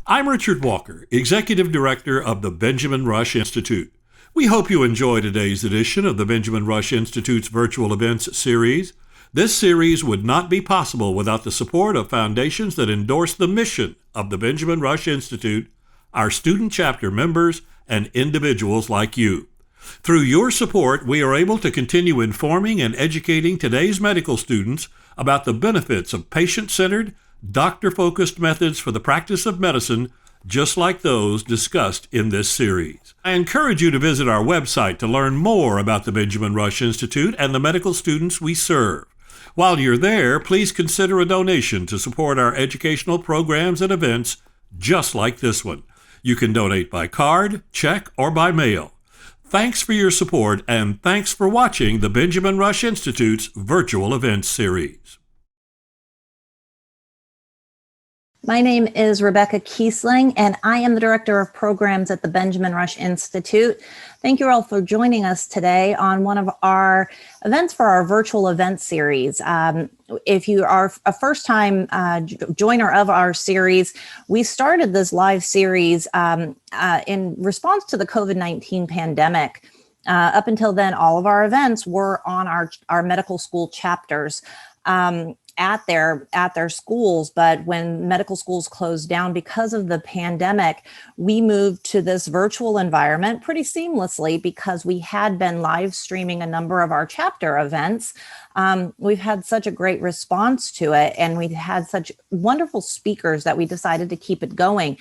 I'm Richard Walker, Executive Director of the Benjamin Rush Institute. We hope you enjoy today's edition of the Benjamin Rush Institute's virtual events series. This series would not be possible without the support of foundations that endorse the mission of the Benjamin Rush Institute, our student chapter members, and individuals like you. Through your support, we are able to continue informing and educating today's medical students about the benefits of patient-centered, doctor-focused methods for the practice of medicine, just like those discussed in this series. I encourage you to visit our website to learn more about the Benjamin Rush Institute and the medical students we serve. While you're there, please consider a donation to support our educational programs and events just like this one. You can donate by card, check, or by mail. Thanks for your support, and thanks for watching the Benjamin Rush Institute's virtual events series. My name is Rebecca Kiesling, and I am the Director of Programs at the Benjamin Rush Institute. Thank you all for joining us today on one of our events for our virtual event series. If you are a first-time joiner of our series, we started this live series in response to the COVID-19 pandemic. Up until then, all of our events were on our medical school chapters. At their schools, but when medical schools closed down because of the pandemic, we moved to this virtual environment pretty seamlessly because we had been live streaming a number of our chapter events. We've had such a great response to it, and we've had such wonderful speakers that we decided to keep it going.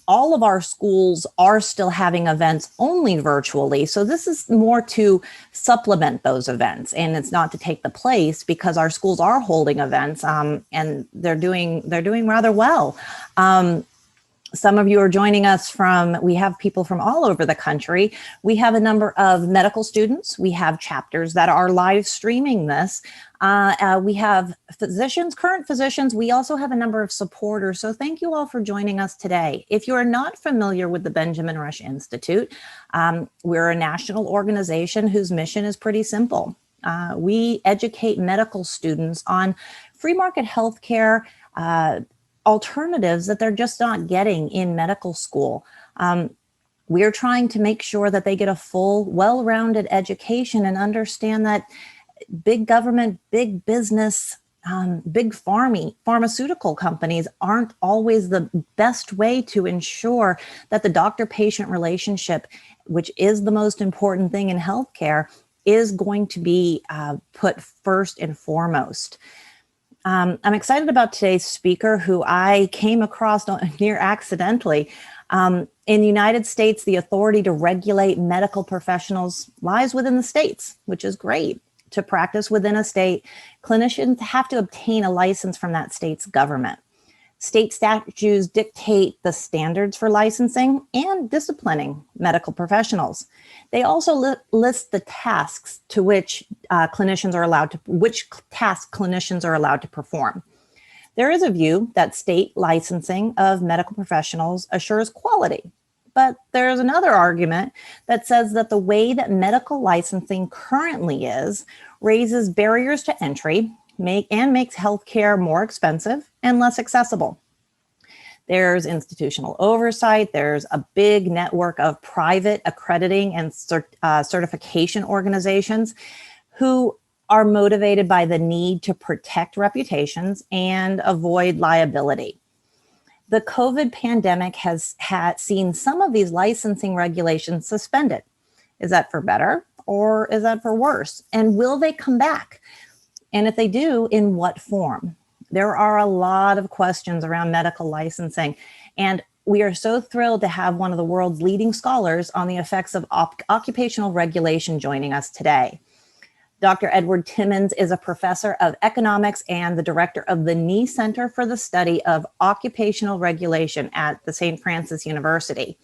All of our schools are still having events only virtually. So this is more to supplement those events, and it's not to take the place, because our schools are holding events and they're doing rather well. Some of you are joining us we have people from all over the country. We have a number of medical students. We have chapters that are live streaming this. We have physicians, current physicians. We also have a number of supporters. So thank you all for joining us today. If you are not familiar with the Benjamin Rush Institute, we're a national organization whose mission is pretty simple. We educate medical students on free market healthcare, alternatives that they're just not getting in medical school. We're trying to make sure that they get a full, well-rounded education and understand that big government, big business, big pharmaceutical companies aren't always the best way to ensure that the doctor-patient relationship, which is the most important thing in healthcare, is going to be put first and foremost. I'm excited about today's speaker, who I came across near accidentally. In the United States, the authority to regulate medical professionals lies within the states, which is great. To practice within a state, clinicians have to obtain a license from that state's government. State statutes dictate the standards for licensing and disciplining medical professionals. They also list the tasks to which clinicians are allowed to perform. There is a view that state licensing of medical professionals assures quality, but there's another argument that says that the way that medical licensing currently is raises barriers to entry, makes healthcare more expensive and less accessible. There's institutional oversight. There's a big network of private accrediting and certification organizations who are motivated by the need to protect reputations and avoid liability. The COVID pandemic has seen some of these licensing regulations suspended. Is that for better or is that for worse? And will they come back? And if they do, in what form? There are a lot of questions around medical licensing, and we are so thrilled to have one of the world's leading scholars on the effects of occupational regulation joining us today. Dr. Edward Timmons is a professor of economics and the director of the NE Center for the Study of Occupational Regulation at the St. Francis University.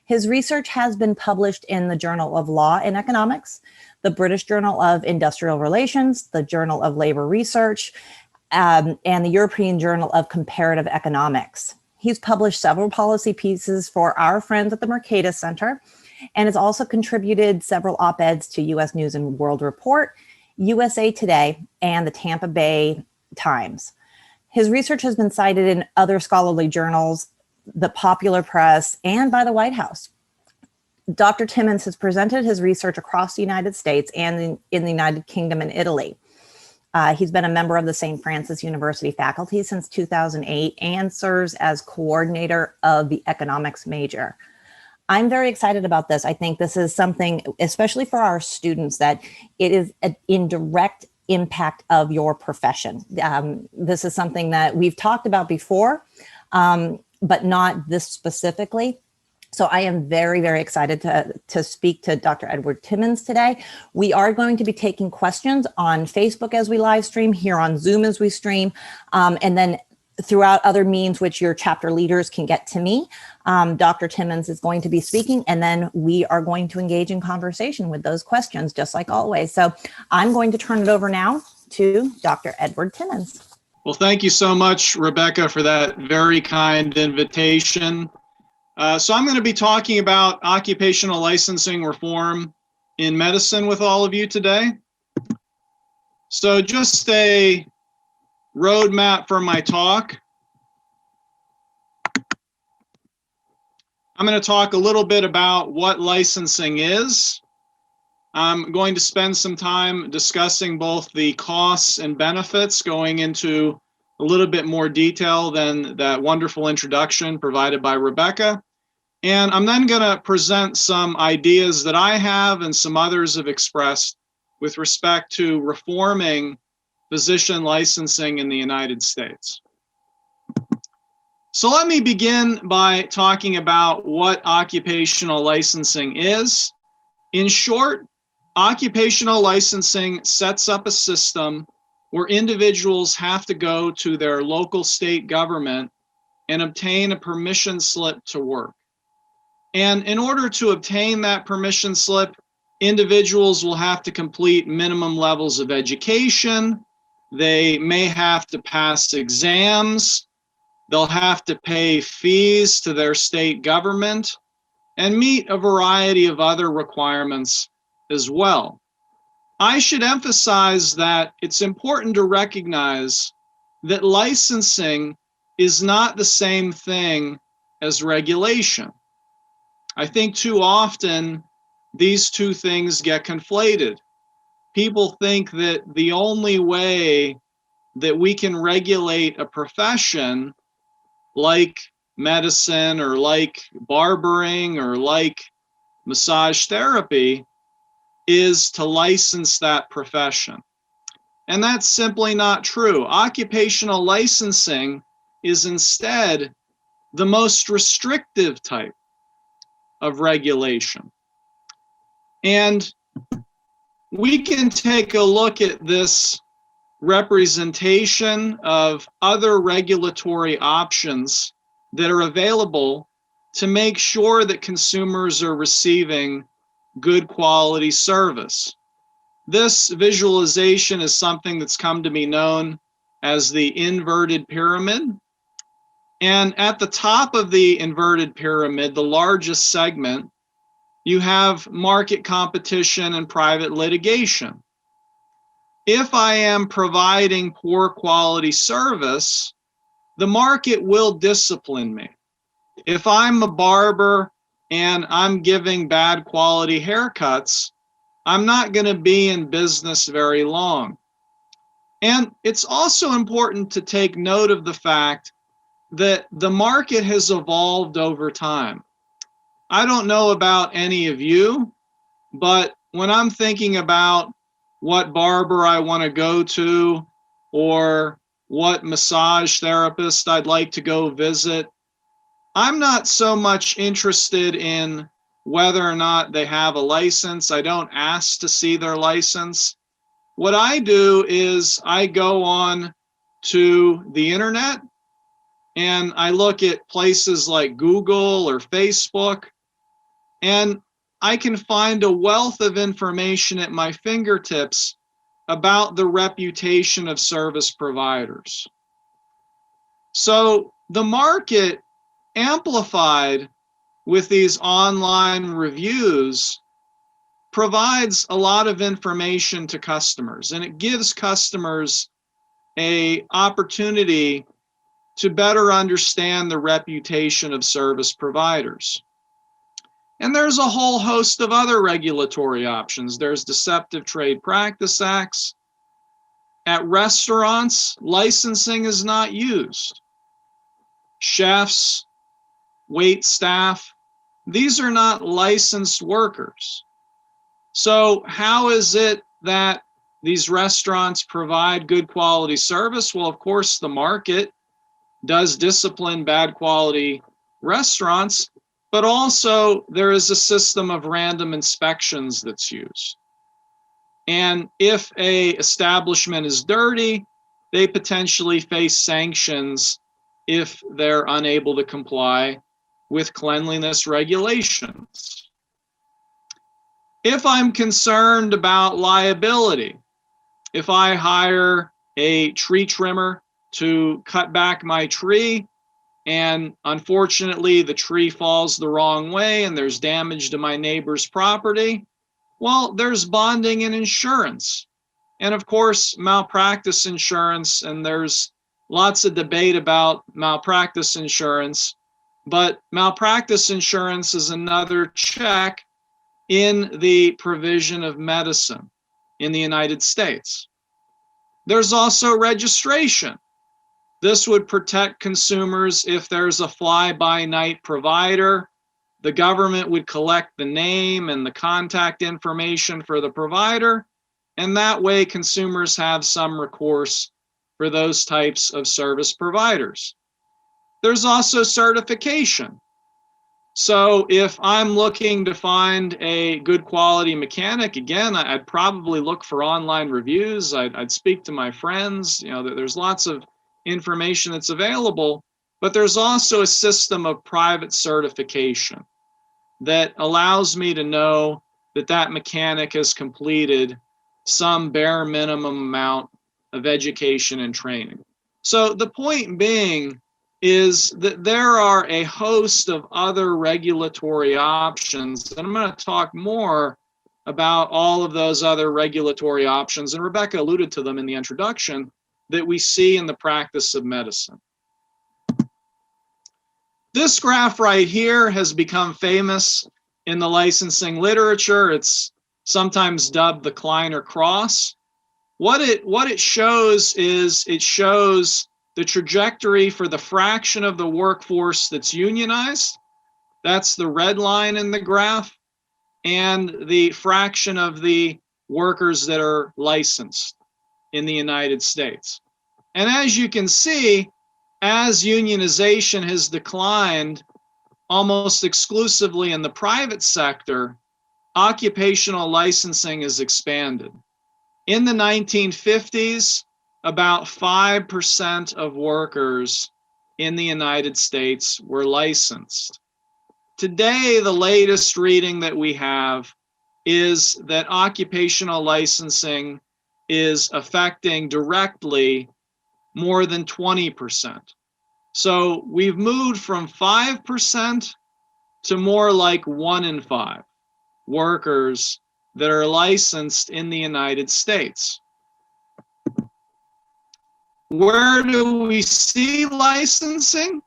His research has been published in the Journal of Law and Economics, the British Journal of Industrial Relations, the Journal of Labor Research, and the European Journal of Comparative Economics. He's published several policy pieces for our friends at the Mercatus Center, and has also contributed several op-eds to U.S. News and World Report, USA Today, and the Tampa Bay Times. His research has been cited in other scholarly journals the popular press, and by the White House. Dr. Timmons has presented his research across the United States and in the United Kingdom and Italy. He's been a member of the St. Francis University faculty since 2008 and serves as coordinator of the economics major. I'm very excited about this. I think this is something, especially for our students, that it is in direct impact of your profession. This is something that we've talked about before, but not this specifically. So I am very, very excited to speak to Dr. Edward Timmons today. We are going to be taking questions on Facebook as we live stream, here on Zoom as we stream, and then throughout other means which your chapter leaders can get to me. Dr. Timmons is going to be speaking, and then we are going to engage in conversation with those questions, just like always. So I'm going to turn it over now to Dr. Edward Timmons. Well, thank you so much, Rebecca, for that very kind invitation. So I'm going to be talking about occupational licensing reform in medicine with all of you today. So just a roadmap for my talk. I'm going to talk a little bit about what licensing is. I'm going to spend some time discussing both the costs and benefits, going into a little bit more detail than that wonderful introduction provided by Rebecca. And I'm then going to present some ideas that I have and some others have expressed with respect to reforming physician licensing in the United States. So let me begin by talking about what occupational licensing is. In short, occupational licensing sets up a system where individuals have to go to their local state government and obtain a permission slip to work. And in order to obtain that permission slip, individuals will have to complete minimum levels of education. They may have to pass exams. They'll have to pay fees to their state government and meet a variety of other requirements as well. I should emphasize that it's important to recognize that licensing is not the same thing as regulation. I think too often these two things get conflated. People think that the only way that we can regulate a profession like medicine or like barbering or like massage therapy is to license that profession. And that's simply not true. Occupational licensing is instead the most restrictive type of regulation. And we can take a look at this representation of other regulatory options that are available to make sure that consumers are receiving good quality service. This visualization is something that's come to be known as the inverted pyramid. And at the top of the inverted pyramid, the largest segment, you have market competition and private litigation. If I am providing poor quality service, the market will discipline me. If I'm a barber and I'm giving bad quality haircuts, I'm not going to be in business very long. And it's also important to take note of the fact that the market has evolved over time. I don't know about any of you, but when I'm thinking about what barber I want to go to or what massage therapist I'd like to go visit, I'm not so much interested in whether or not they have a license. I don't ask to see their license. What I do is I go on to the internet and I look at places like Google or Facebook, and I can find a wealth of information at my fingertips about the reputation of service providers. So the market, amplified with these online reviews, provides a lot of information to customers, and it gives customers an opportunity to better understand the reputation of service providers. And there's a whole host of other regulatory options. There's Deceptive Trade Practice Acts. At restaurants, licensing is not used. Chefs, wait staff, these are not licensed workers. So how is it that these restaurants provide good quality service? Well, of course, the market does discipline bad quality restaurants, but also there is a system of random inspections that's used. And if a establishment is dirty, they potentially face sanctions if they're unable to comply with cleanliness regulations. If I'm concerned about liability, if I hire a tree trimmer to cut back my tree, and unfortunately the tree falls the wrong way and there's damage to my neighbor's property, well, there's bonding and insurance. And of course, malpractice insurance, and there's lots of debate about malpractice insurance, but malpractice insurance is another check in the provision of medicine in the United States. There's also registration. This would protect consumers if there's a fly-by-night provider. The government would collect the name and the contact information for the provider, and that way consumers have some recourse for those types of service providers. There's also certification. So if I'm looking to find a good quality mechanic, again, I'd probably look for online reviews. I'd speak to my friends. You know, there's lots of information that's available, but there's also a system of private certification that allows me to know that that mechanic has completed some bare minimum amount of education and training. So the point being is that there are a host of other regulatory options, and I'm going to talk more about all of those other regulatory options, and Rebecca alluded to them in the introduction, that we see in the practice of medicine. This graph right here has become famous in the licensing literature. It's sometimes dubbed the Kleiner cross. What it shows is it shows the trajectory for the fraction of the workforce that's unionized. That's the red line in the graph, and the fraction of the workers that are licensed in the United States. And as you can see, as unionization has declined almost exclusively in the private sector, occupational licensing has expanded. In the 1950s, about 5% of workers in the United States were licensed. Today, the latest reading that we have is that occupational licensing is affecting directly more than 20%. So we've moved from 5% to more like 1 in 5 workers that are licensed in the United States. Where do we see licensing?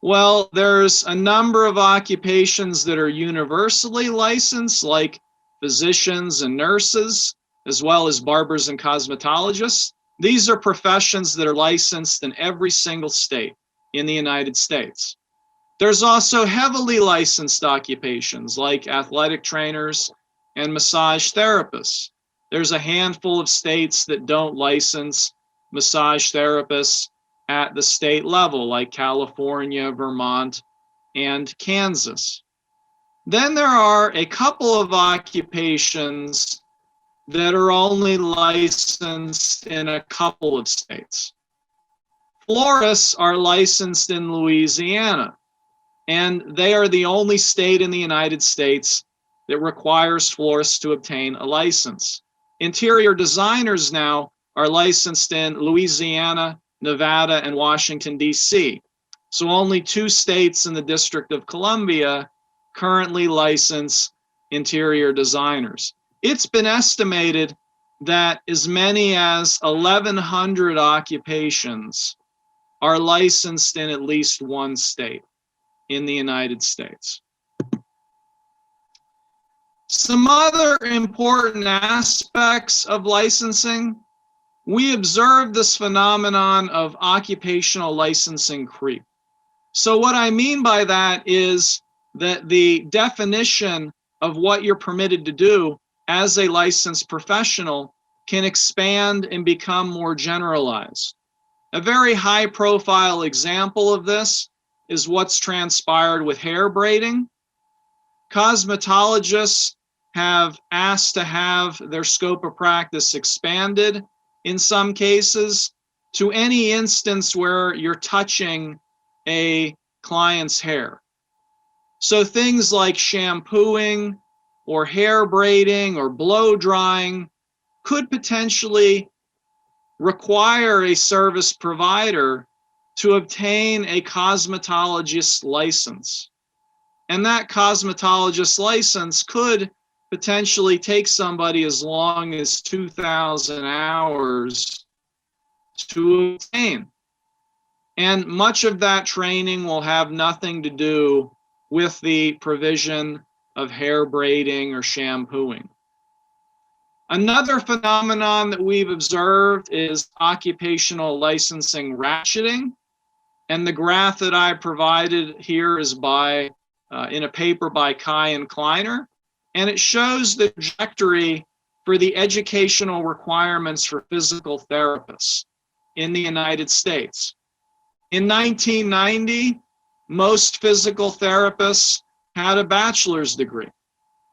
Well, there's a number of occupations that are universally licensed, like physicians and nurses, as well as barbers and cosmetologists. These are professions that are licensed in every single state in the United States. There's also heavily licensed occupations like athletic trainers and massage therapists. There's a handful of states that don't license massage therapists at the state level, like California, Vermont, and Kansas. Then there are a couple of occupations that are only licensed in a couple of states. Florists are licensed in Louisiana, and they are the only state in the United States that requires florists to obtain a license. Interior designers now are licensed in Louisiana, Nevada, and Washington, D.C. So only 2 states in the District of Columbia currently license interior designers. It's been estimated that as many as 1,100 occupations are licensed in at least one state in the United States. Some other important aspects of licensing. We observe this phenomenon of occupational licensing creep. So what I mean by that is that the definition of what you're permitted to do as a licensed professional can expand and become more generalized. A very high-profile example of this is what's transpired with hair braiding. Cosmetologists have asked to have their scope of practice expanded in some cases to any instance where you're touching a client's hair. So things like shampooing or hair braiding or blow drying could potentially require a service provider to obtain a cosmetologist license. And that cosmetologist license could potentially take somebody as long as 2,000 hours to obtain. And much of that training will have nothing to do with the provision of hair braiding or shampooing. Another phenomenon that we've observed is occupational licensing ratcheting. And the graph that I provided here is by in a paper by Kai and Kleiner. And it shows the trajectory for the educational requirements for physical therapists in the United States. In 1990, most physical therapists had a bachelor's degree.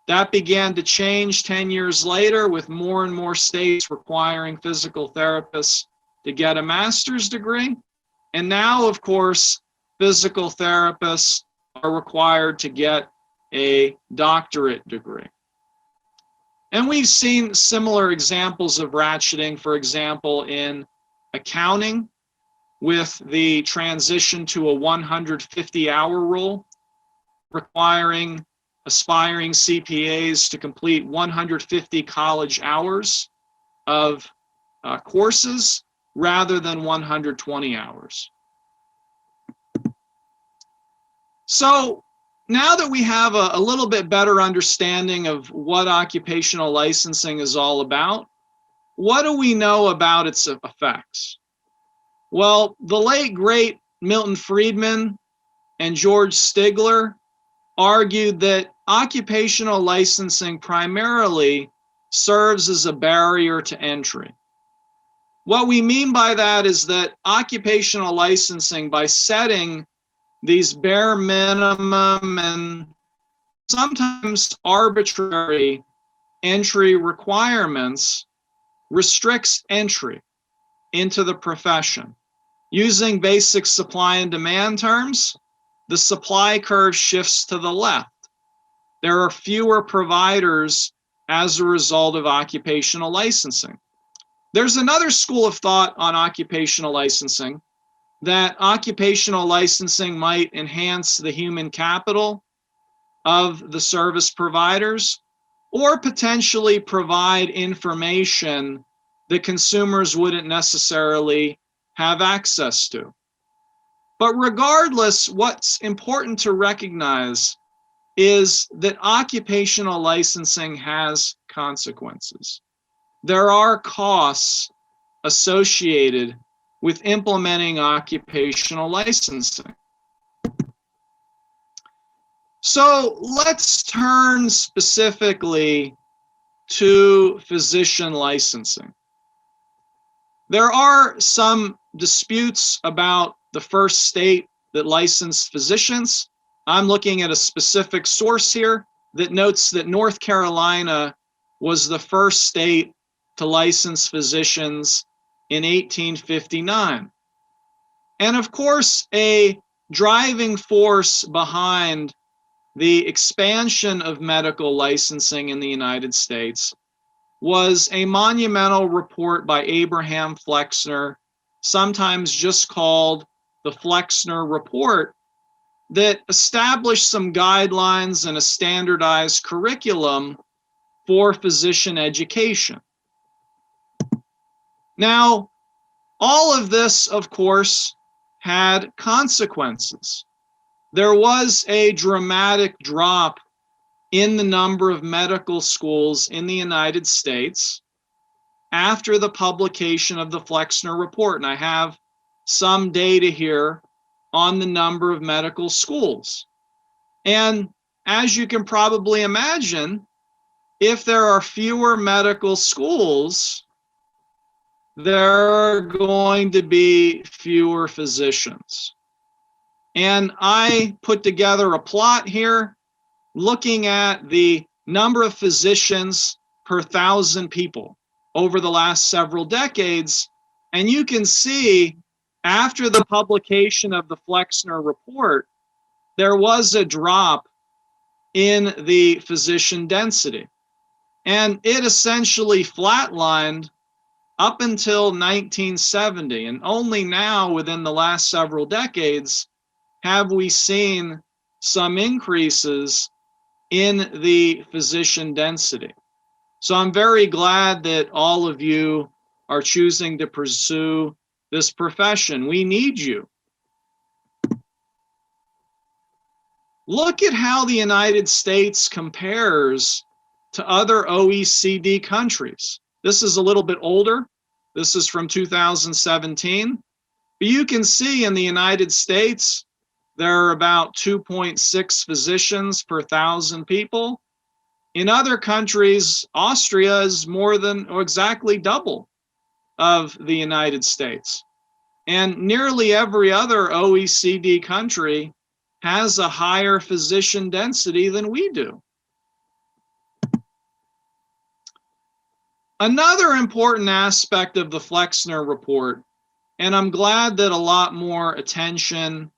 That began to change 10 years later with more and more states requiring physical therapists to get a master's degree. And now, of course, physical therapists are required to get a doctorate degree. And we've seen similar examples of ratcheting, for example, in accounting with the transition to a 150-hour rule, requiring aspiring CPAs to complete 150 college hours of courses rather than 120 hours. So now that we have a little bit better understanding of what occupational licensing is all about, what do we know about its effects? Well, the late, great Milton Friedman and George Stigler argued that occupational licensing primarily serves as a barrier to entry. What we mean by that is that occupational licensing, by setting these bare minimum and sometimes arbitrary entry requirements, restricts entry into the profession. Using basic supply and demand terms, the supply curve shifts to the left. There are fewer providers as a result of occupational licensing. There's another school of thought on occupational licensing, that occupational licensing might enhance the human capital of the service providers or potentially provide information that consumers wouldn't necessarily have access to. But regardless, what's important to recognize is that occupational licensing has consequences. There are costs associated with implementing occupational licensing. So let's turn specifically to physician licensing. There are some disputes about the first state that licensed physicians. I'm looking at a specific source here that notes that North Carolina was the first state to license physicians in 1859. And of course, a driving force behind the expansion of medical licensing in the United States was a monumental report by Abraham Flexner, sometimes just called the Flexner Report, that established some guidelines and a standardized curriculum for physician education. Now, all of this, of course, had consequences. There was a dramatic drop in the number of medical schools in the United States after the publication of the Flexner Report. And I have some data here on the number of medical schools. And as you can probably imagine, if there are fewer medical schools, there are going to be fewer physicians. And I put together a plot here looking at the number of physicians per 1,000 people over the last several decades. And you can see after the publication of the Flexner Report, there was a drop in the physician density. And it essentially flatlined up until 1970. And only now, within the last several decades, have we seen some increases in the physician density. So I'm very glad that all of you are choosing to pursue this profession. We need you. Look at how the United States compares to other OECD countries. This is a little bit older. This is from 2017. But you can see in the United States, there are about 2.6 physicians per 1,000 people. In other countries, Austria is more than or exactly double of the United States. And nearly every other OECD country has a higher physician density than we do. Another important aspect of the Flexner Report, and I'm glad that a lot more attention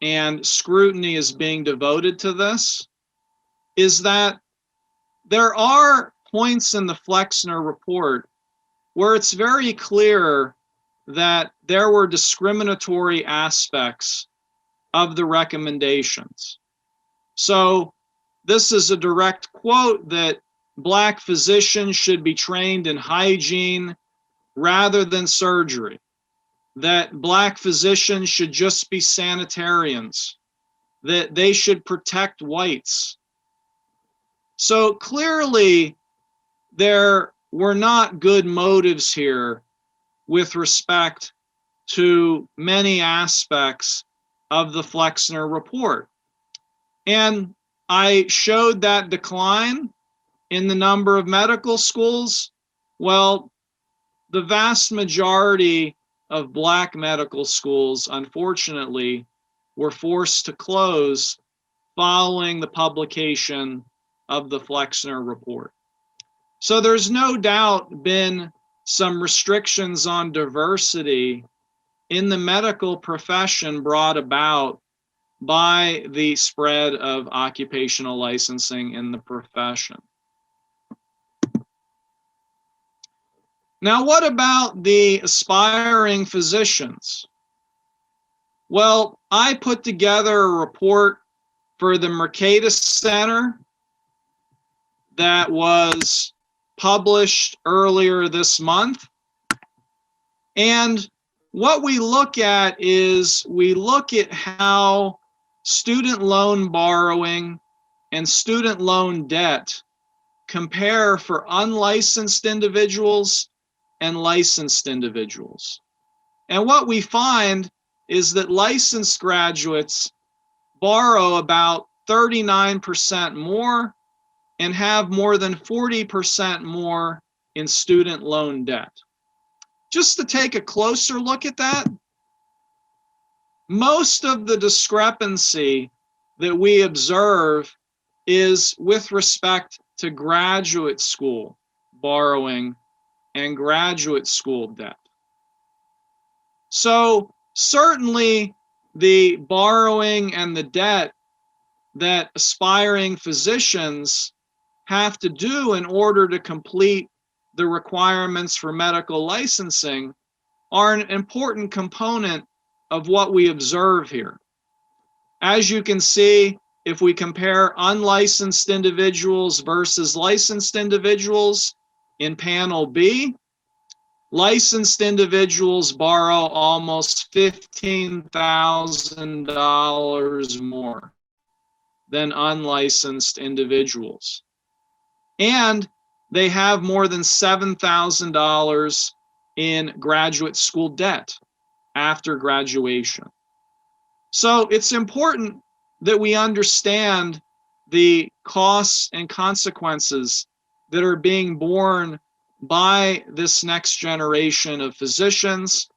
and scrutiny is being devoted to this, is that there are points in the Flexner Report where it's very clear that there were discriminatory aspects of the recommendations. So this is a direct quote that Black physicians should be trained in hygiene rather than surgery, that Black physicians should just be sanitarians, that they should protect whites. So clearly, there were not good motives here with respect to many aspects of the Flexner Report. And I showed that decline in the number of medical schools. Well, the vast majority of Black medical schools, unfortunately, were forced to close following the publication of the Flexner Report. So there's no doubt been some restrictions on diversity in the medical profession brought about by the spread of occupational licensing in the profession. Now, what about the aspiring physicians? Well, I put together a report for the Mercatus Center that was published earlier this month. And what we look at is we look at how student loan borrowing and student loan debt compare for unlicensed individuals and licensed individuals. And what we find is that licensed graduates borrow about 39% more and have more than 40% more in student loan debt. Just to take a closer look at that, most of the discrepancy that we observe is with respect to graduate school borrowing and graduate school debt. So certainly the borrowing and the debt that aspiring physicians have to do in order to complete the requirements for medical licensing are an important component of what we observe here. As you can see, if we compare unlicensed individuals versus licensed individuals in panel B, licensed individuals borrow almost $15,000 more than unlicensed individuals. And they have more than $7,000 in graduate school debt after graduation. So it's important that we understand the costs and consequences that are being borne by this next generation of physicians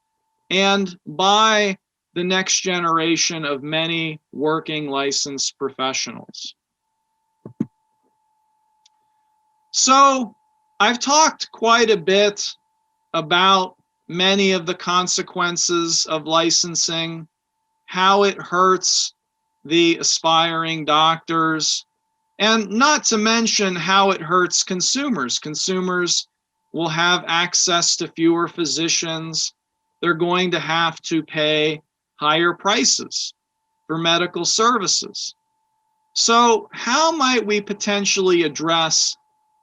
and by the next generation of many working licensed professionals. So I've talked quite a bit about many of the consequences of licensing, how it hurts the aspiring doctors, and not to mention how it hurts consumers. Consumers will have access to fewer physicians. They're going to have to pay higher prices for medical services. So how might we potentially address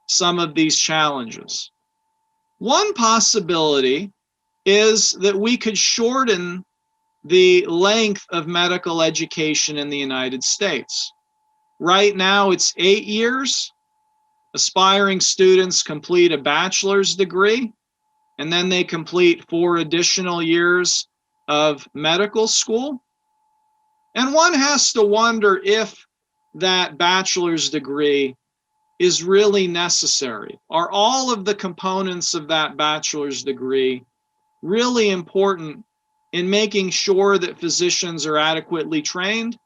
some of these challenges? One possibility is that we could shorten the length of medical education in the United States. Right now, it's 8 years. Aspiring students complete a bachelor's degree, and then they complete 4 additional years of medical school. And one has to wonder if that bachelor's degree is really necessary. Are all of the components of that bachelor's degree really important in making sure that physicians are adequately trained?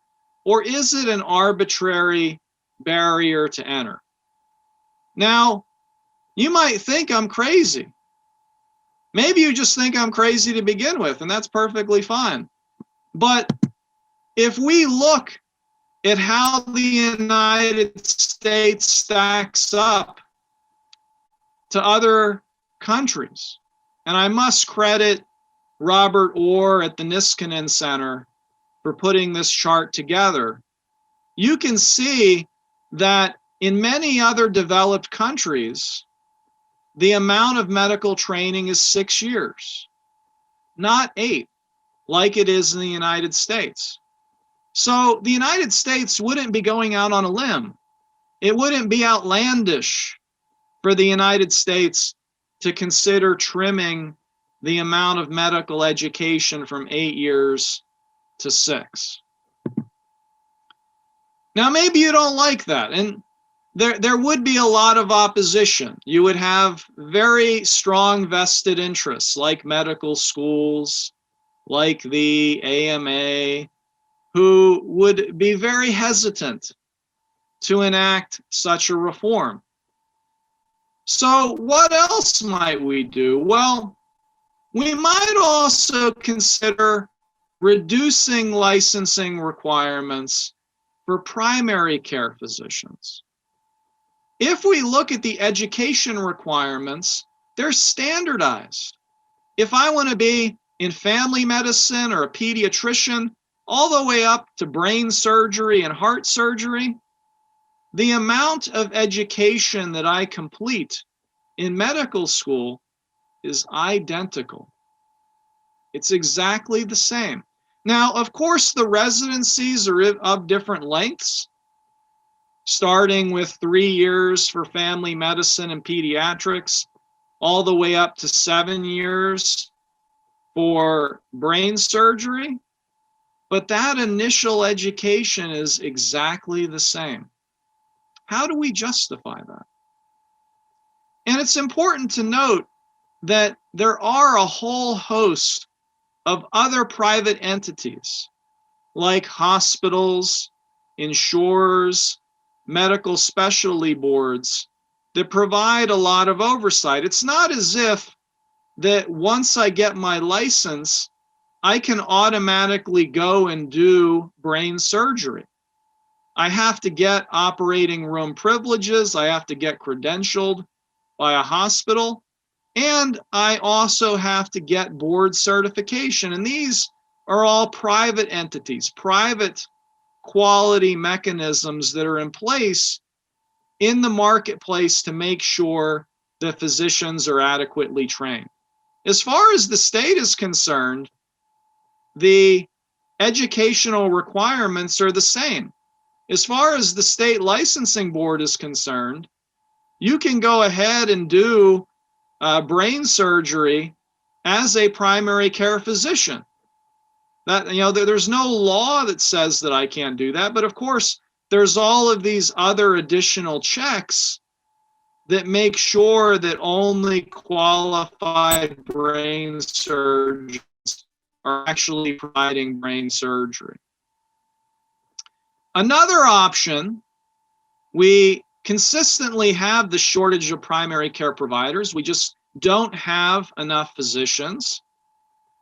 Or is it an arbitrary barrier to enter? Now, you might think I'm crazy. Maybe you just think I'm crazy to begin with, and that's perfectly fine. But if we look at how the United States stacks up to other countries, and I must credit Robert Orr at the Niskanen Center for putting this chart together, you can see that in many other developed countries, the amount of medical training is 6 years, not 8, like it is in the United States. So the United States wouldn't be going out on a limb. It wouldn't be outlandish for the United States to consider trimming the amount of medical education from 8 years to 6. Now, maybe you don't like that, and there would be a lot of opposition. You would have very strong vested interests, like medical schools, like the AMA, who would be very hesitant to enact such a reform. So what else might we do? Well, we might also consider reducing licensing requirements for primary care physicians. If we look at the education requirements, they're standardized. If I want to be in family medicine or a pediatrician, all the way up to brain surgery and heart surgery, the amount of education that I complete in medical school is identical. It's exactly the same. Now, of course, the residencies are of different lengths, starting with 3 years for family medicine and pediatrics, all the way up to 7 years for brain surgery. But that initial education is exactly the same. How do we justify that? And it's important to note that there are a whole host of other private entities, like hospitals, insurers, medical specialty boards, that provide a lot of oversight. It's not as if that once I get my license, I can automatically go and do brain surgery. I have to get operating room privileges. I have to get credentialed by a hospital. And I also have to get board certification. And these are all private entities, private quality mechanisms that are in place in the marketplace to make sure that physicians are adequately trained. As far as the state is concerned, the educational requirements are the same. As far as the state licensing board is concerned, you can go ahead and do brain surgery as a primary care physician. That, there's no law that says that I can't do that, but of course, there's all of these other additional checks that make sure that only qualified brain surgeons are actually providing brain surgery. Another option, we consistently have the shortage of primary care providers. We just don't have enough physicians.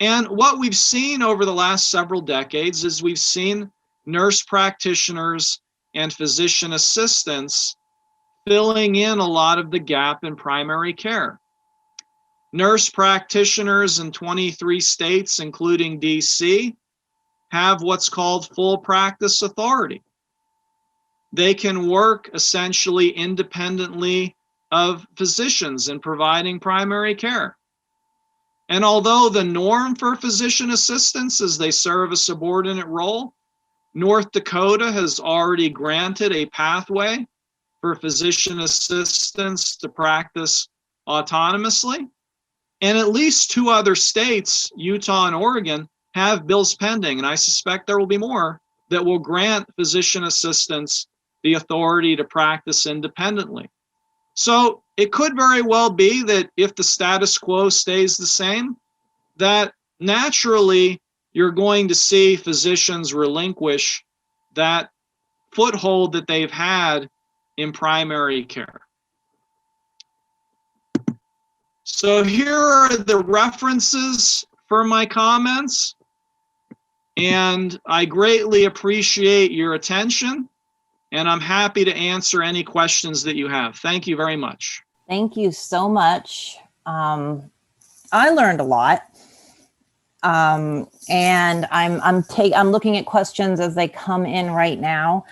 And what we've seen over the last several decades is we've seen nurse practitioners and physician assistants filling in a lot of the gap in primary care. Nurse practitioners in 23 states, including DC, have what's called full practice authority. They can work essentially independently of physicians in providing primary care. And although the norm for physician assistants is they serve a subordinate role, North Dakota has already granted a pathway for physician assistants to practice autonomously. And at least 2 other states, Utah and Oregon, have bills pending. And I suspect there will be more that will grant physician assistants the authority to practice independently. So it could very well be that if the status quo stays the same, that naturally you're going to see physicians relinquish that foothold that they've had in primary care. So here are the references for my comments, and I greatly appreciate your attention, and I'm happy to answer any questions that you have. Thank you very much. Thank you so much. I learned a lot. And I'm looking at questions as they come in right now.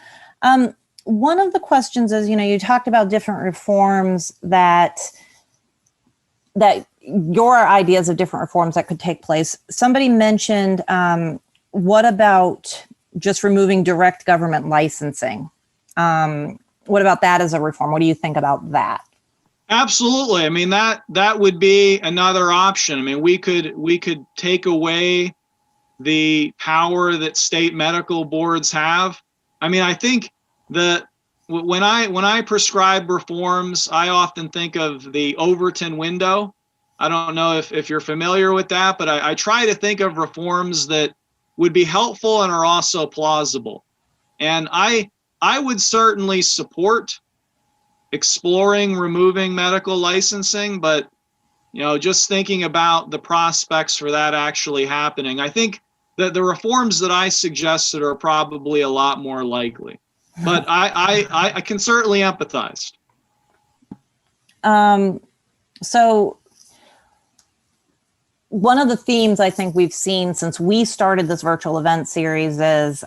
One of the questions is, you talked about different reforms that your ideas of different reforms that could take place. Somebody mentioned, what about just removing direct government licensing? What about that as a reform? What do you think about that? Absolutely. I mean, that would be another option. I mean, we could take away the power that state medical boards have. I mean, I think that when I prescribe reforms, I often think of the Overton window. I don't know if you're familiar with that, but I try to think of reforms that would be helpful and are also plausible. And I would certainly support exploring removing medical licensing, but just thinking about the prospects for that actually happening, I think that the reforms that I suggested are probably a lot more likely. But I can certainly empathize. So one of the themes I think we've seen since we started this virtual event series is,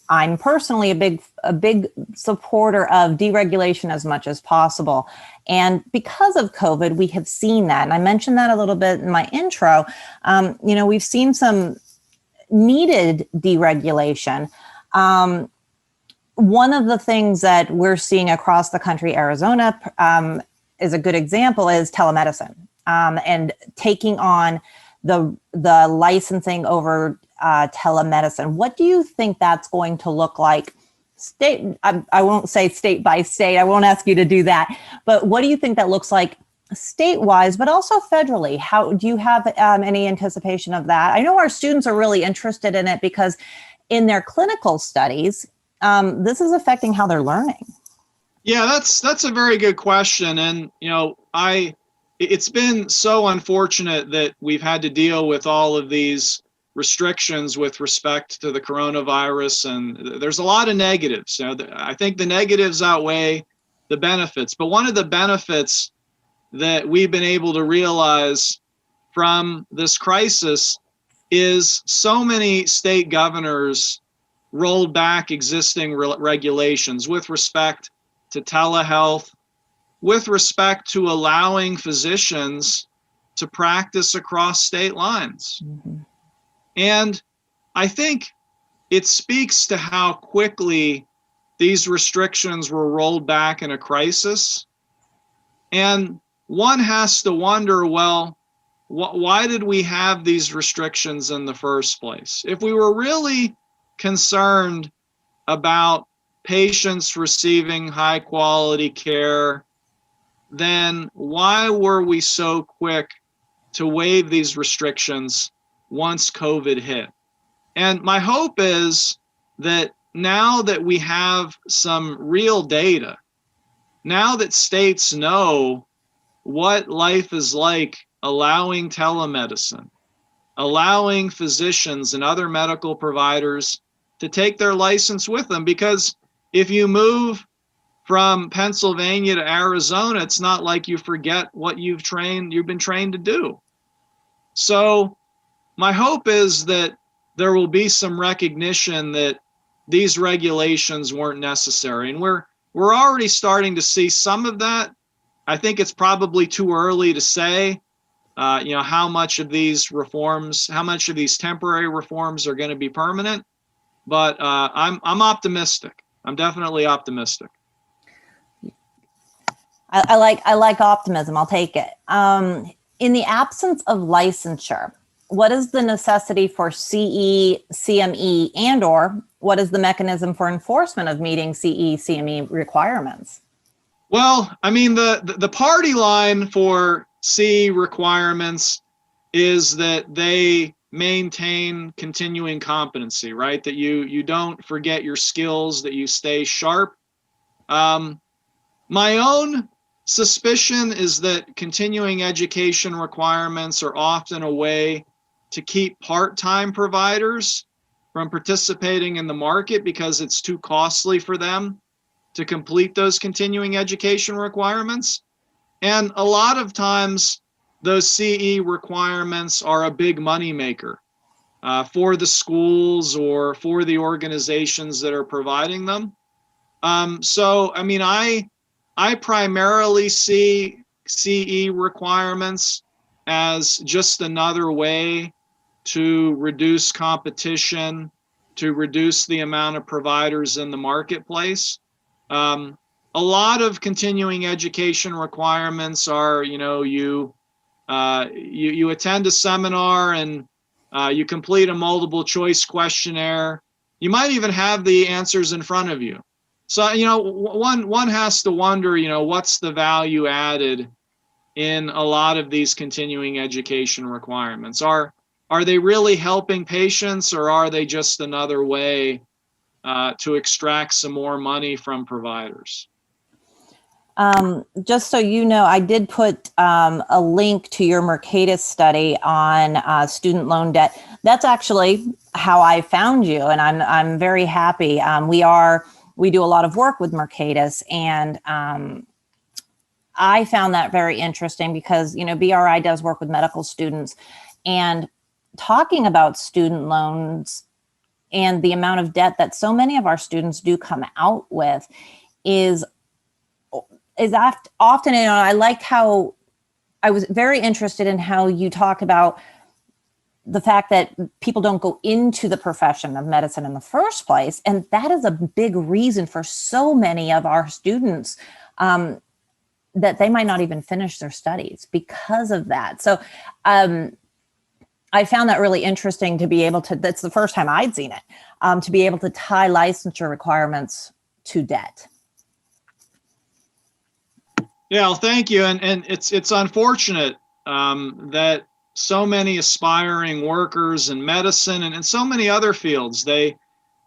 I'm personally a big supporter of deregulation as much as possible. And because of COVID, we have seen that. And I mentioned that a little bit in my intro. We've seen some needed deregulation. One of the things that we're seeing across the country, Arizona is a good example, is telemedicine and taking on the licensing over telemedicine. What do you think that's going to look like? I won't say state by state. I won't ask you to do that. But what do you think that looks like state-wise, but also federally? How do you have any anticipation of that? I know our students are really interested in it because in their clinical studies, this is affecting how they're learning. Yeah, that's a very good question. And, it's been so unfortunate that we've had to deal with all of these restrictions with respect to the coronavirus, and there's a lot of negatives. I think the negatives outweigh the benefits, but one of the benefits that we've been able to realize from this crisis is so many state governors rolled back existing regulations with respect to telehealth, with respect to allowing physicians to practice across state lines. Mm-hmm. And I think it speaks to how quickly these restrictions were rolled back in a crisis. And one has to wonder, well, why did we have these restrictions in the first place? If we were really concerned about patients receiving high quality care, then why were we so quick to waive these restrictions once COVID hit? And my hope is that now that we have some real data, now that states know what life is like allowing telemedicine, allowing physicians and other medical providers to take their license with them, because if you move from Pennsylvania to Arizona, it's not like you forget what you've been trained to do. So my hope is that there will be some recognition that these regulations weren't necessary. And we're already starting to see some of that. I think it's probably too early to say, how much of these temporary reforms are going to be permanent. But I'm optimistic. I'm definitely optimistic. I like optimism. I'll take it. In the absence of licensure, what is the necessity for CE, CME, and/or what is the mechanism for enforcement of meeting CE, CME requirements? Well, I mean, the party line for CE requirements is that they maintain continuing competency, right? That you don't forget your skills, that you stay sharp. My own suspicion is that continuing education requirements are often a way to keep part-time providers from participating in the market because it's too costly for them to complete those continuing education requirements. And a lot of times those CE requirements are a big moneymaker for the schools or for the organizations that are providing them. So, I mean, I primarily see CE requirements as just another way to reduce competition, to reduce the amount of providers in the marketplace. A lot of continuing education requirements are, you attend a seminar and you complete a multiple choice questionnaire. You might even have the answers in front of you. So, one has to wonder, what's the value added in a lot of these continuing education requirements? Are they really helping patients, or are they just another way to extract some more money from providers? Just so you know, I did put a link to your Mercatus study on student loan debt. That's actually how I found you, and I'm very happy. We do a lot of work with Mercatus, and I found that very interesting because, BRI does work with medical students, and talking about student loans and the amount of debt that so many of our students do come out with is often, I liked how I was very interested in how you talk about the fact that people don't go into the profession of medicine in the first place. And that is a big reason for so many of our students that they might not even finish their studies because of that. So I found that really interesting to be able to, that's the first time I'd seen it, to be able to tie licensure requirements to debt. Yeah, well, thank you. And it's unfortunate that so many aspiring workers in medicine and so many other fields, they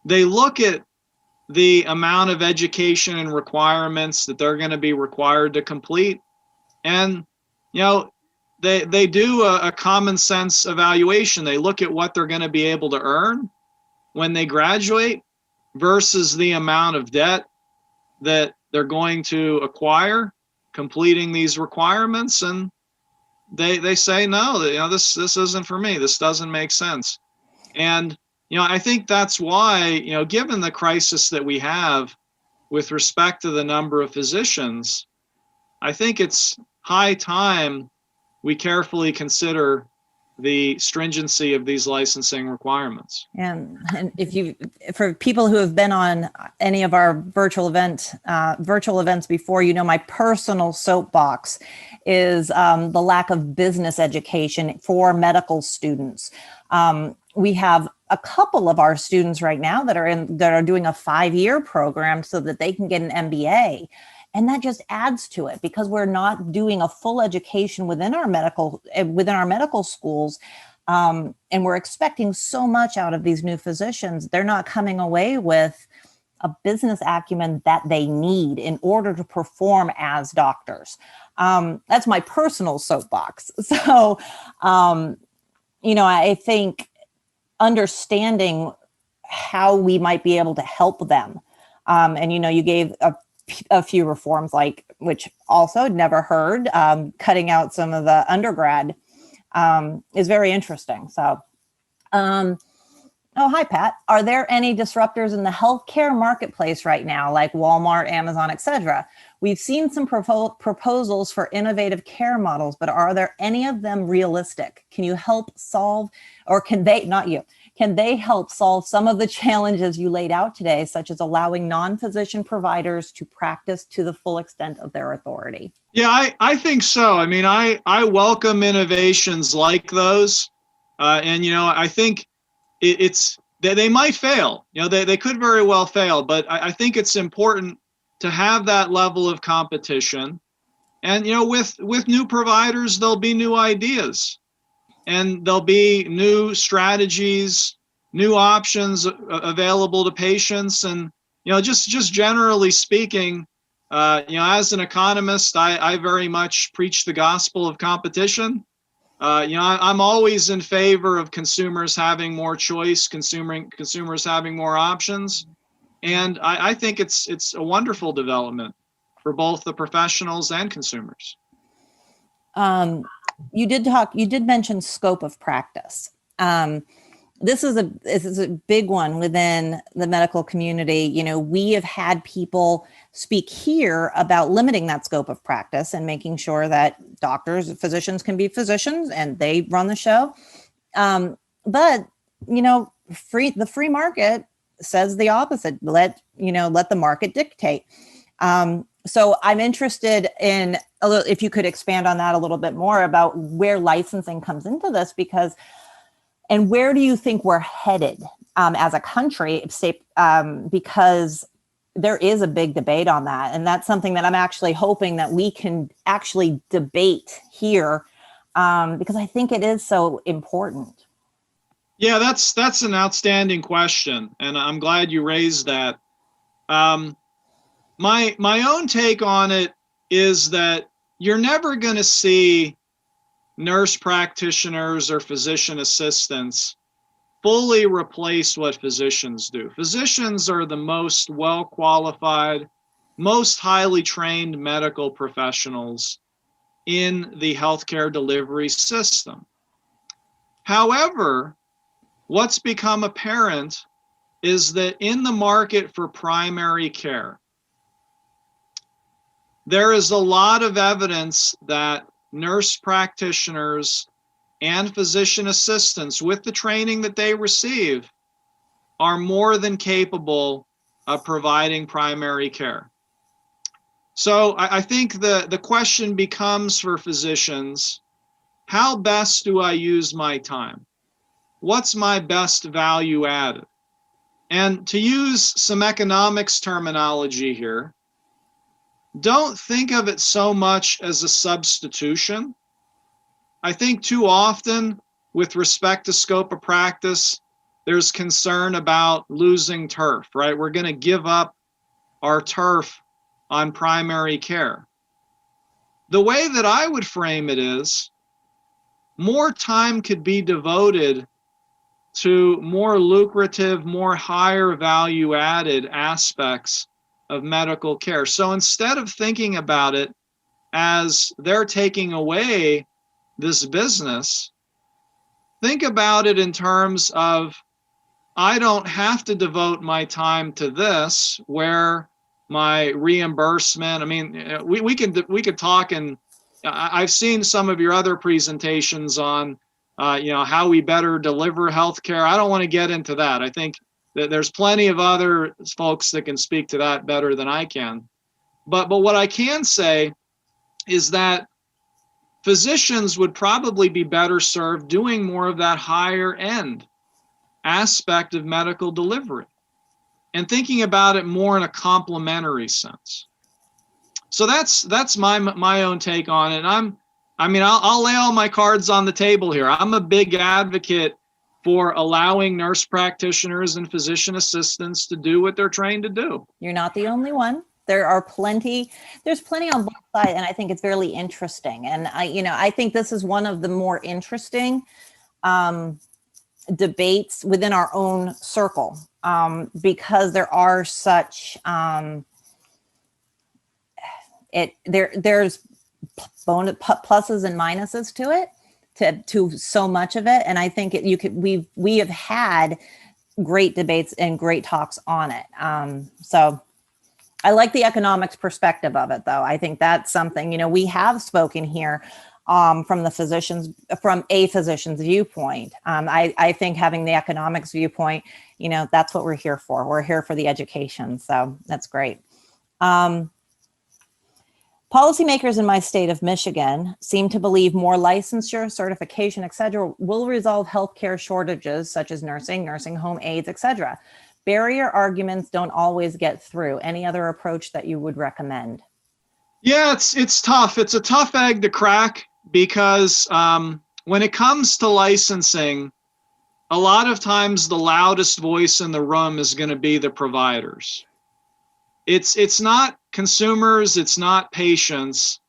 look at the amount of education and requirements that they're going to be required to complete. And, they do a common sense evaluation. They look at what they're going to be able to earn when they graduate versus the amount of debt that they're going to acquire completing these requirements. And they say, no, this isn't for me. This doesn't make sense. And, I think that's why, given the crisis that we have with respect to the number of physicians, I think it's high time we carefully consider the stringency of these licensing requirements. And for people who have been on any of our virtual events before, my personal soapbox is the lack of business education for medical students. We have a couple of our students right now that are doing a 5-year program so that they can get an MBA. And that just adds to it because we're not doing a full education within our medical schools. And we're expecting so much out of these new physicians. They're not coming away with a business acumen that they need in order to perform as doctors. That's my personal soapbox. So, I think understanding how we might be able to help them. And you gave a few reforms, which also I'd never heard, cutting out some of the undergrad is very interesting. So, hi, Pat. Are there any disruptors in the healthcare marketplace right now, like Walmart, Amazon, etc.? We've seen some proposals for innovative care models, but are there any of them realistic? Can you help solve, or can they help solve some of the challenges you laid out today, such as allowing non-physician providers to practice to the full extent of their authority? Yeah, I think so. I mean, I welcome innovations like those. I think they might fail. They could very well fail, but I think it's important to have that level of competition. And, with new providers, there'll be new ideas. And there'll be new strategies, new options available to patients. And, just generally speaking, as an economist, I very much preach the gospel of competition. I'm always in favor of consumers having more choice, consumers having more options. And I think it's a wonderful development for both the professionals and consumers. You did mention scope of practice. This is a big one within the medical community. We have had people speak here about limiting that scope of practice and making sure that physicians can be physicians and they run the show. But the free market says the opposite. Let the market dictate. So I'm interested in if you could expand on that a little bit more about where licensing comes into this, and where do you think we're headed as a country? Because there is a big debate on that, and that's something that I'm actually hoping that we can actually debate here, because I think it is so important. Yeah, that's an outstanding question, and I'm glad you raised that. My own take on it is that you're never going to see nurse practitioners or physician assistants fully replace what physicians do. Physicians are the most well-qualified, most highly trained medical professionals in the healthcare delivery system. However, what's become apparent is that in the market for primary care, there is a lot of evidence that nurse practitioners and physician assistants, with the training that they receive, are more than capable of providing primary care. So I think the question becomes for physicians, how best do I use my time? What's my best value added? And to use some economics terminology here, don't think of it so much as a substitution. I think too often, with respect to scope of practice, there's concern about losing turf, right? We're going to give up our turf on primary care. The way that I would frame it is, more time could be devoted to more lucrative, more higher value added aspects of medical care. So instead of thinking about it as they're taking away this business, think about it in terms of, I don't have to devote my time to this, where my reimbursement, I mean, we could talk in I've seen some of your other presentations on, how we better deliver healthcare. I don't want to get into that. I think that there's plenty of other folks that can speak to that better than I can. But what I can say is that physicians would probably be better served doing more of that higher end aspect of medical delivery and thinking about it more in a complementary sense. So that's my own take on it. I'll lay all my cards on the table here. I'm a big advocate for allowing nurse practitioners and physician assistants to do what they're trained to do. You're not the only one. There's plenty on both sides, and I think it's really interesting. And I think this is one of the more interesting debates within our own circle, because there are such there's pluses and minuses to it, to so much of it. And I think we have had great debates and great talks on it. So I like the economics perspective of it, though. I think that's something, we have spoken here from a physician's viewpoint. I think having the economics viewpoint, that's what we're here for. We're here for the education. So that's great. Policymakers in my state of Michigan seem to believe more licensure, certification, et cetera, will resolve healthcare shortages such as nursing home aides, et cetera. Barrier arguments don't always get through. Any other approach that you would recommend? Yeah, it's tough. It's a tough egg to crack because when it comes to licensing, a lot of times the loudest voice in the room is going to be the providers. It's not consumers, it's not patients,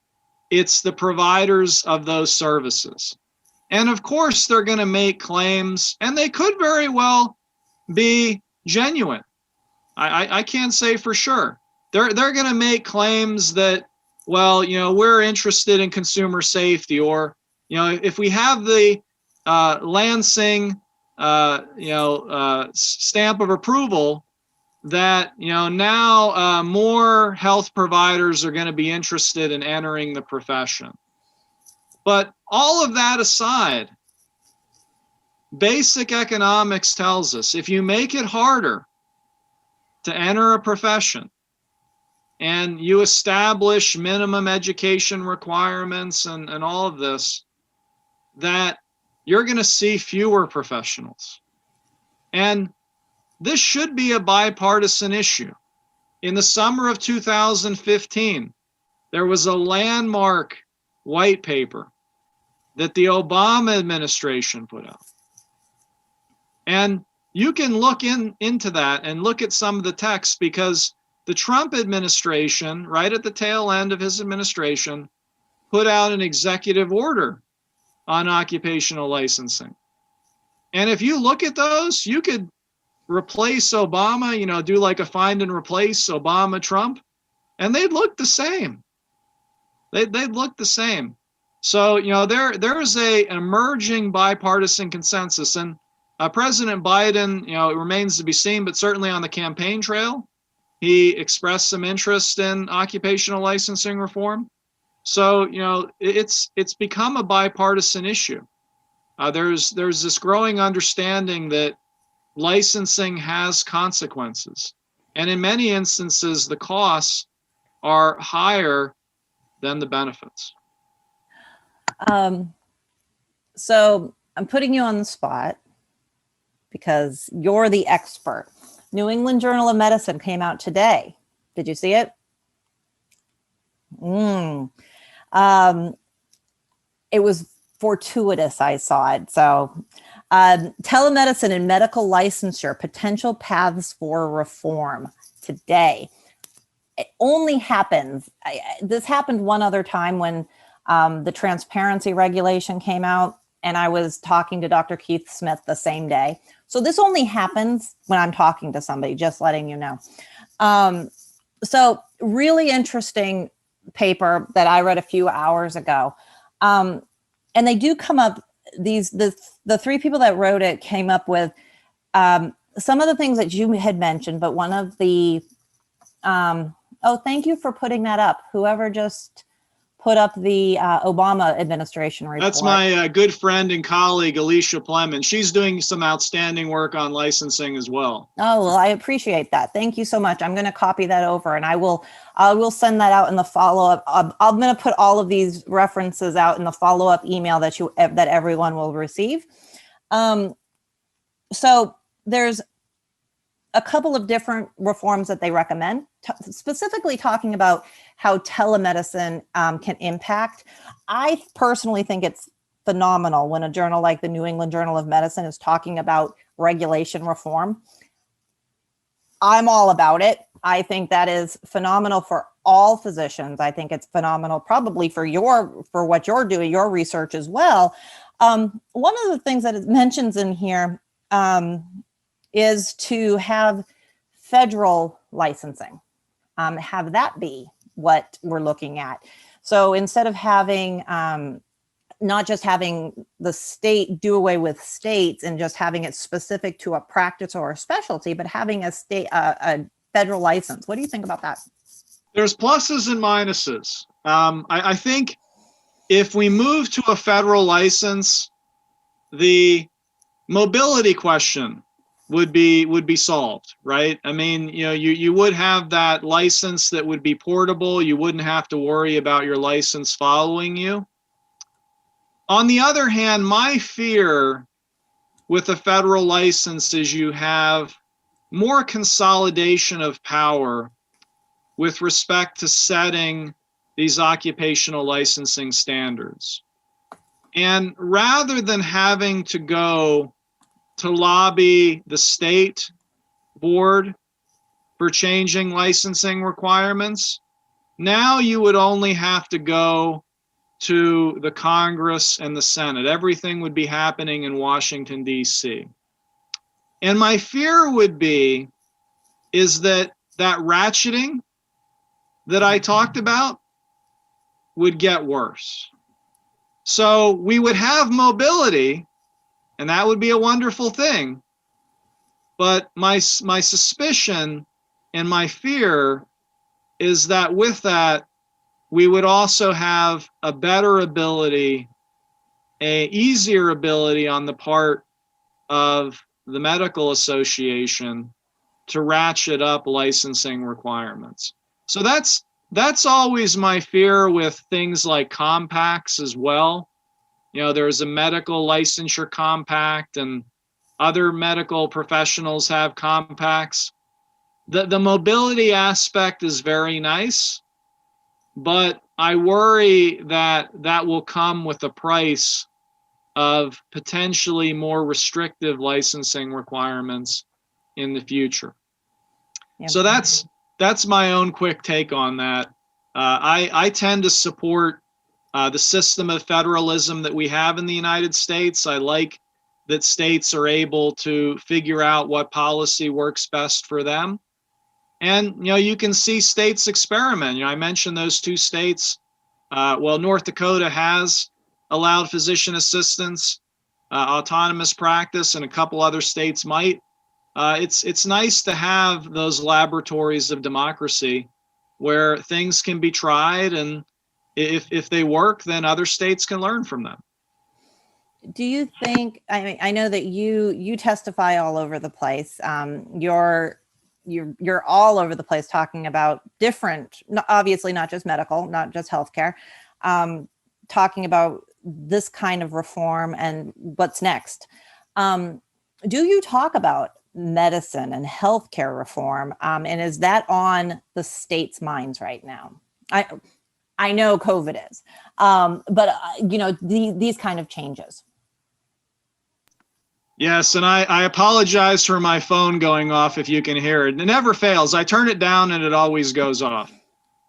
it's the providers of those services. And of course, they're going to make claims, and they could very well be genuine. I can't say for sure. They're going to make claims that, well, we're interested in consumer safety, or, if we have the Lansing, stamp of approval, that now more health providers are going to be interested in entering the profession. But all of that aside, basic economics tells us if you make it harder to enter a profession and you establish minimum education requirements and all of this, that you're going to see fewer professionals. And this should be a bipartisan issue. In the summer of 2015, there was a landmark white paper that the Obama administration put out. And you can look into that and look at some of the text, because the Trump administration, right at the tail end of his administration, put out an executive order on occupational licensing. And if you look at those, you could replace Obama, do like a find and replace Obama Trump, and they'd look the same. They'd look the same. So, there is an emerging bipartisan consensus, and President Biden, it remains to be seen, but certainly on the campaign trail, he expressed some interest in occupational licensing reform. So, it's become a bipartisan issue. There's this growing understanding that licensing has consequences, and in many instances, the costs are higher than the benefits. So I'm putting you on the spot because you're the expert. New England Journal of Medicine came out today. Did you see it? It was fortuitous. I saw it. So telemedicine and medical licensure, potential paths for reform today. It only happens. This happened one other time when the transparency regulation came out, and I was talking to Dr. Keith Smith the same day. So this only happens when I'm talking to somebody, just letting you know. So really interesting paper that I read a few hours ago. And they do come up, the three people that wrote it came up with some of the things that you had mentioned, but one of the, oh, thank you for putting that up. Whoever just put up the Obama administration report. That's my good friend and colleague, Alicia Plemons. She's doing some outstanding work on licensing as well. Oh, well, I appreciate that. Thank you so much. I'm going to copy that over, and I will send that out in the follow-up. I'm going to put all of these references out in the follow-up email that everyone will receive. So there's a couple of different reforms that they recommend, specifically talking about how telemedicine can impact. I personally think it's phenomenal when a journal like the New England Journal of Medicine is talking about regulation reform. I'm all about it. I think that is phenomenal for all physicians. I think it's phenomenal probably for what you're doing, your research as well. One of the things that it mentions in here is to have federal licensing, have that be what we're looking at. So instead of having, not just having the state do away with states and just having it specific to a practice or a specialty, but having a federal license. What do you think about that? There's pluses and minuses. I think if we move to a federal license, the mobility question would be solved, right? I mean, you would have that license that would be portable. You wouldn't have to worry about your license following you. On the other hand, my fear with a federal license is you have more consolidation of power with respect to setting these occupational licensing standards. And rather than having to go to lobby the state board for changing licensing requirements, now you would only have to go to the Congress and the Senate. Everything would be happening in Washington, D.C. And my fear would be is that ratcheting that I talked about would get worse. So we would have mobility, and that would be a wonderful thing. But my suspicion and my fear is that with that, we would also have a better ability, a easier ability on the part of the medical association to ratchet up licensing requirements. So that's always my fear with things like compacts as well. There's a medical licensure compact, and other medical professionals have compacts. The mobility aspect is very nice, but I worry that will come with a price of potentially more restrictive licensing requirements in the future. Yep. So that's my own quick take on that. I tend to support the system of federalism that we have in the United States. I like that states are able to figure out what policy works best for them. And, you can see states experiment. I mentioned those two states. North Dakota has allowed physician assistants, autonomous practice, and a couple other states might. It's nice to have those laboratories of democracy where things can be tried, and if they work, then other states can learn from them. Do you think, I know that you testify all over the place. You're all over the place talking about different, obviously not just medical, not just healthcare, talking about this kind of reform and what's next. Do you talk about medicine and healthcare reform? And is that on the state's minds right now? I know COVID is, but these kind of changes. Yes, and I apologize for my phone going off if you can hear it. It never fails. I turn it down and it always goes off.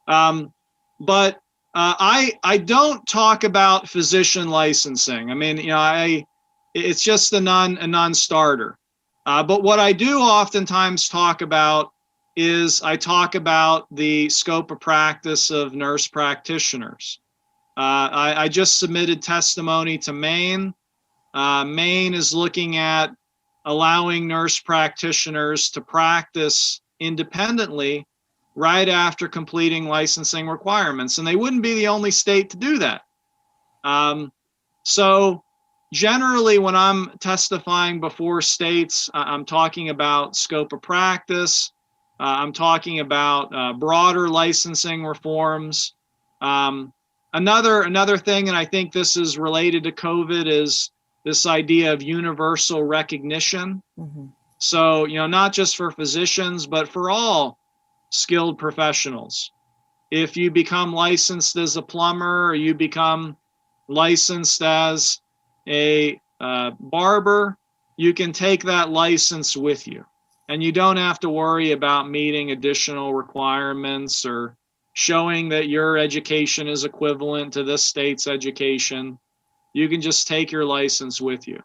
But I don't talk about physician licensing. I mean, it's just a non-starter. But what I do oftentimes talk about is I talk about the scope of practice of nurse practitioners. I just submitted testimony to Maine. Maine is looking at allowing nurse practitioners to practice independently right after completing licensing requirements. And they wouldn't be the only state to do that. So generally, when I'm testifying before states, I'm talking about scope of practice. I'm talking about broader licensing reforms. Another thing, and I think this is related to COVID, is this idea of universal recognition. Mm-hmm. So, not just for physicians, but for all skilled professionals. If you become licensed as a plumber, or you become licensed as a barber, you can take that license with you. And you don't have to worry about meeting additional requirements or showing that your education is equivalent to this state's education. You can just take your license with you.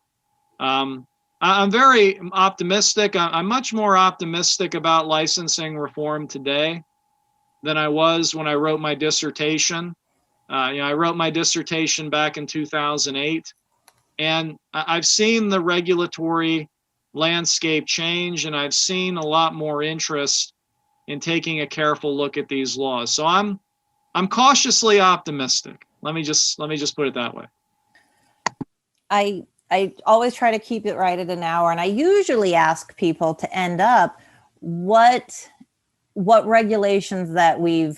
I'm very optimistic. I'm much more optimistic about licensing reform today than I was when I wrote my dissertation. I wrote my dissertation back in 2008, and I've seen the regulatory landscape change, and I've seen a lot more interest in taking a careful look at these laws. So I'm cautiously optimistic. Let me just put it that way. I always try to keep it right at an hour, and I usually ask people to end up what regulations that we've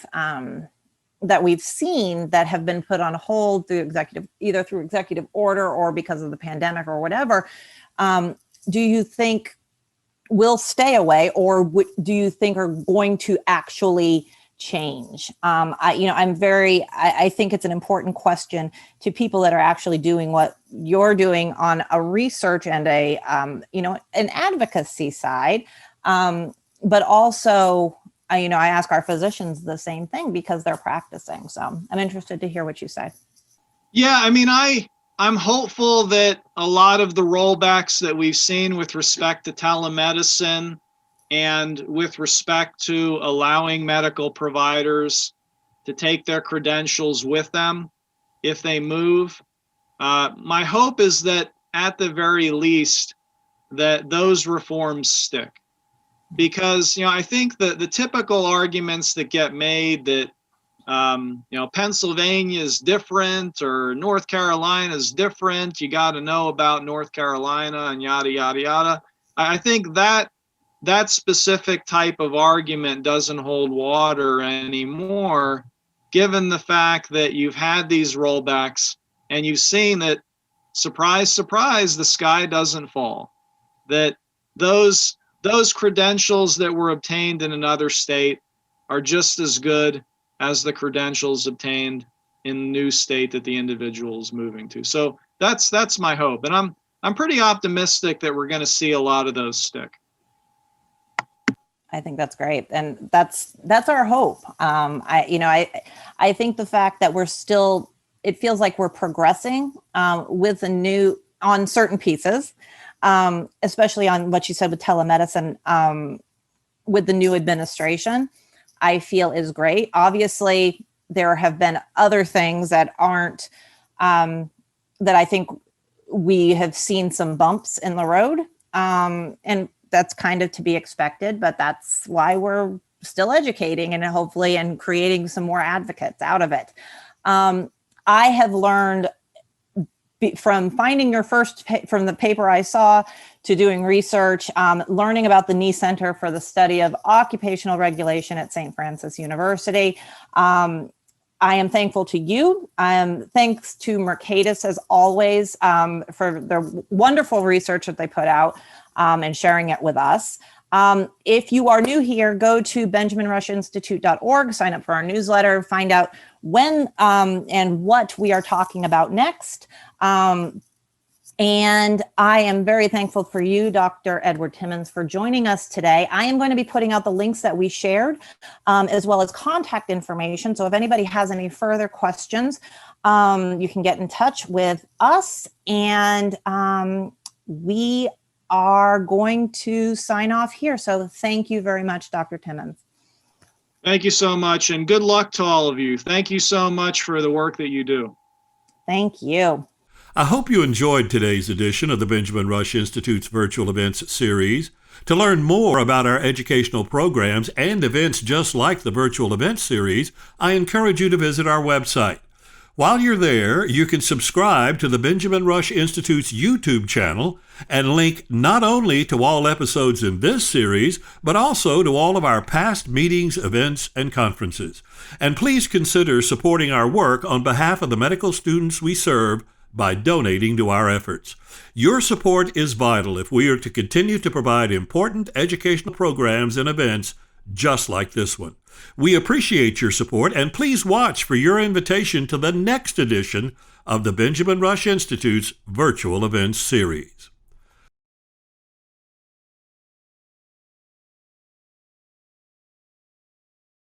seen that have been put on hold through either through executive order or because of the pandemic or whatever, do you think will stay away, or do you think are going to actually change? I think it's an important question to people that are actually doing what you're doing on a research and an advocacy side. But also, I ask our physicians the same thing because they're practicing. So I'm interested to hear what you say. Yeah, I'm hopeful that a lot of the rollbacks that we've seen with respect to telemedicine and with respect to allowing medical providers to take their credentials with them if they move, my hope is that at the very least that those reforms stick. Because, I think that the typical arguments that get made that, Pennsylvania is different or North Carolina is different, you got to know about North Carolina and yada, yada, yada. I think that specific type of argument doesn't hold water anymore, given the fact that you've had these rollbacks and you've seen that, surprise, surprise, the sky doesn't fall. That those credentials that were obtained in another state are just as good as the credentials obtained in the new state that the individual is moving to. So that's my hope, and I'm pretty optimistic that we're going to see a lot of those stick. I think that's great, and that's our hope. I think the fact that it feels like we're progressing with on certain pieces. Especially on what you said with telemedicine, with the new administration, I feel is great. Obviously, there have been other things that aren't, that I think we have seen some bumps in the road. And that's kind of to be expected, but that's why we're still educating and hopefully and creating some more advocates out of it. I have learned from finding your from the paper I saw to doing research, learning about the Knee Center for the Study of Occupational Regulation at St. Francis University. I am thankful to you. Thanks to Mercatus, as always, for their wonderful research that they put out and sharing it with us. If you are new here, go to benjaminrushinstitute.org, sign up for our newsletter, find out when and what we are talking about next. And I am very thankful for you, Dr. Edward Timmons, for joining us today. I am going to be putting out the links that we shared, as well as contact information. So if anybody has any further questions, you can get in touch with us. And we are going to sign off here. So thank you very much, Dr. Timmons. Thank you so much, and good luck to all of you. Thank you so much for the work that you do. Thank you. I hope you enjoyed today's edition of the Benjamin Rush Institute's Virtual Events series. To learn more about our educational programs and events just like the virtual event series, I encourage you to visit our website. While you're there, you can subscribe to the Benjamin Rush Institute's YouTube channel and link not only to all episodes in this series, but also to all of our past meetings, events, and conferences. And please consider supporting our work on behalf of the medical students we serve by donating to our efforts. Your support is vital if we are to continue to provide important educational programs and events just like this one. We appreciate your support, and please watch for your invitation to the next edition of the Benjamin Rush Institute's Virtual Events Series.